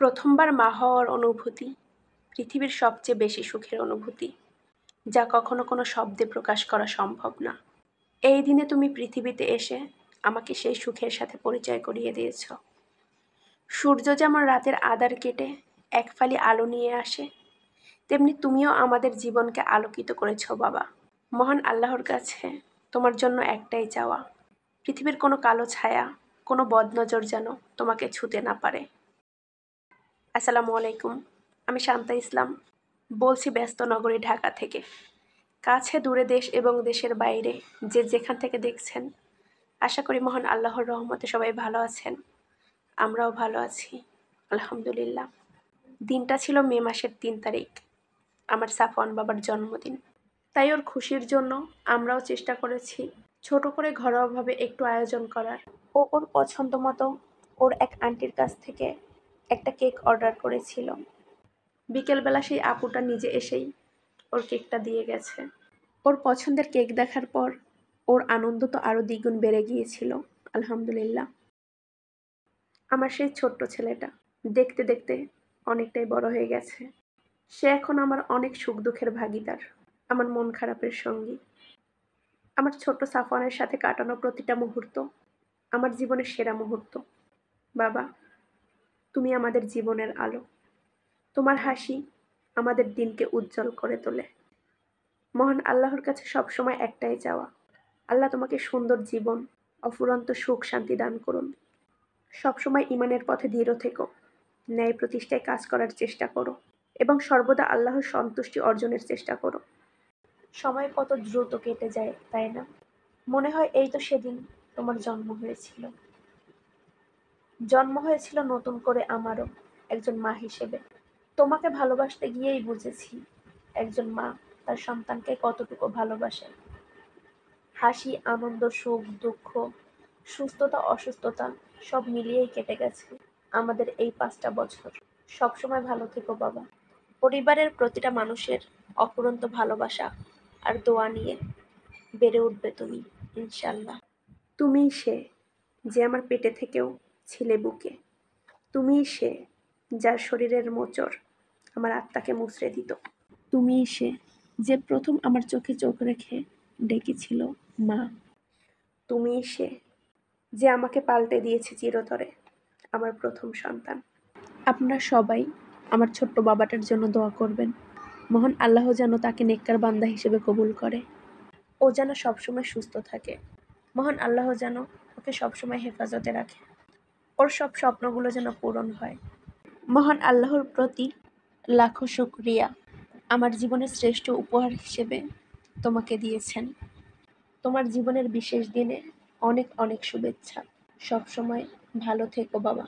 প্রথমবার মা হওয়ার অনুভূতি পৃথিবীর সবচেয়ে বেশি সুখের অনুভূতি, যা কখনো কোনো শব্দে প্রকাশ করা সম্ভব না। এই দিনে তুমি পৃথিবীতে এসে আমাকে সেই সুখের সাথে পরিচয় করিয়ে দিয়েছ। সূর্য যেমন রাতের আঁধার কেটে এক ফালি আলো নিয়ে আসে, তেমনি তুমিও আমাদের জীবনকে আলোকিত করেছ বাবা। মহান আল্লাহর কাছে তোমার জন্য একটাই চাওয়া, পৃথিবীর কোনো কালো ছায়া, কোনো বদনজর যেন তোমাকে ছুতে না পারে। আসসালামু আলাইকুম, আমি শান্তা ইসলাম বলছি ব্যস্ত নগরী ঢাকা থেকে। কাছে দূরে দেশ এবং দেশের বাইরে যে যেখান থেকে দেখছেন, আশা করি মহান আল্লাহর রহমতে সবাই ভালো আছেন। আমরাও ভালো আছি, আলহামদুলিল্লাহ। দিনটা ছিল মে মাসের 3 তারিখ, আমার সাফওয়ান বাবার জন্মদিন। তাই ওর খুশির জন্য আমরাও চেষ্টা করেছি ছোট করে ঘরোয়াভাবে একটু আয়োজন করার। ওর পছন্দ মতো ওর এক আন্টির কাছ থেকে একটা কেক অর্ডার করেছিল। বিকেলবেলা সেই আপুটা নিজে এসেই ওর কেকটা দিয়ে গেছে। ওর পছন্দের কেক দেখার পর ওর আনন্দ তো আরো দ্বিগুণ বেড়ে গিয়েছিল, আলহামদুলিল্লাহ। আমার সেই ছোট্ট ছেলেটা দেখতে দেখতে অনেকটাই বড় হয়ে গেছে। সে এখন আমার অনেক সুখ দুঃখের ভাগিদার, আমার মন খারাপের সঙ্গী। আমার ছোট্ট সাফওয়ানের সাথে কাটানো প্রতিটা মুহূর্ত আমার জীবনের সেরা মুহূর্ত। বাবা, তুমি আমাদের জীবনের আলো। তোমার হাসি আমাদের দিনকে উজ্জ্বল করে তোলে। মহান আল্লাহর কাছে সবসময় একটাই চাওয়া, আল্লাহ তোমাকে সুন্দর জীবন, অফুরন্ত সুখ শান্তি দান করুন। সবসময় ইমানের পথে দৃঢ় থেকো, ন্যায় প্রতিষ্ঠায় কাজ করার চেষ্টা করো এবং সর্বদা আল্লাহর সন্তুষ্টি অর্জনের চেষ্টা করো। সময় কত দ্রুত কেটে যায়, তাই না? মনে হয় এই তো সেদিন তোমার জন্ম হয়েছিল নতুন করে আমারও, একজন মা হিসেবে। তোমাকে ভালোবাসতে গিয়েই বুঝেছি একজন মা তার সন্তানকে কতটুকু ভালোবাসে। হাসি, আনন্দ, সুখ, দুঃখ, সুস্থতা, অসুস্থতা সব মিলিয়েই কেটে গেছে আমাদের এই 5টা বছর। সবসময় ভালো থেকো বাবা। পরিবারের প্রতিটা মানুষের অফুরন্ত ভালোবাসা আর দোয়া নিয়ে বেড়ে উঠবে তুমি, ইনশাল্লাহ। তুমিই সে যে আমার পেটে থেকেও ছিলে বুকে। তুমিই সে যার শরীরের মোচড় আমার আত্মাকে মুচড়ে দিত। তুমিই সে যে প্রথম আমার চোখে চোখ রেখে ডেকেছিল মা। তুমিই সে যে আমাকে পাল্টে দিয়েছে চিরতরে, আমার প্রথম সন্তান। আপনারা সবাই আমার ছোট্ট বাবাটার জন্য দোয়া করবেন। মহান আল্লাহ যেন তাকে নেককার বান্দা হিসেবে কবুল করে। ও যেন সবসময় সুস্থ থাকে। মহান আল্লাহ যেন ওকে সবসময় হেফাজতে রাখে। ওর সব স্বপ্নগুলো যেন পূরণ হয়। মহান আল্লাহর প্রতি লাখো শুকরিয়া, আমার জীবনের শ্রেষ্ঠ উপহার হিসেবে তোমাকে দিয়েছেন। তোমার জীবনের বিশেষ দিনে অনেক অনেক শুভেচ্ছা। সবসময় ভালো থেকো বাবা।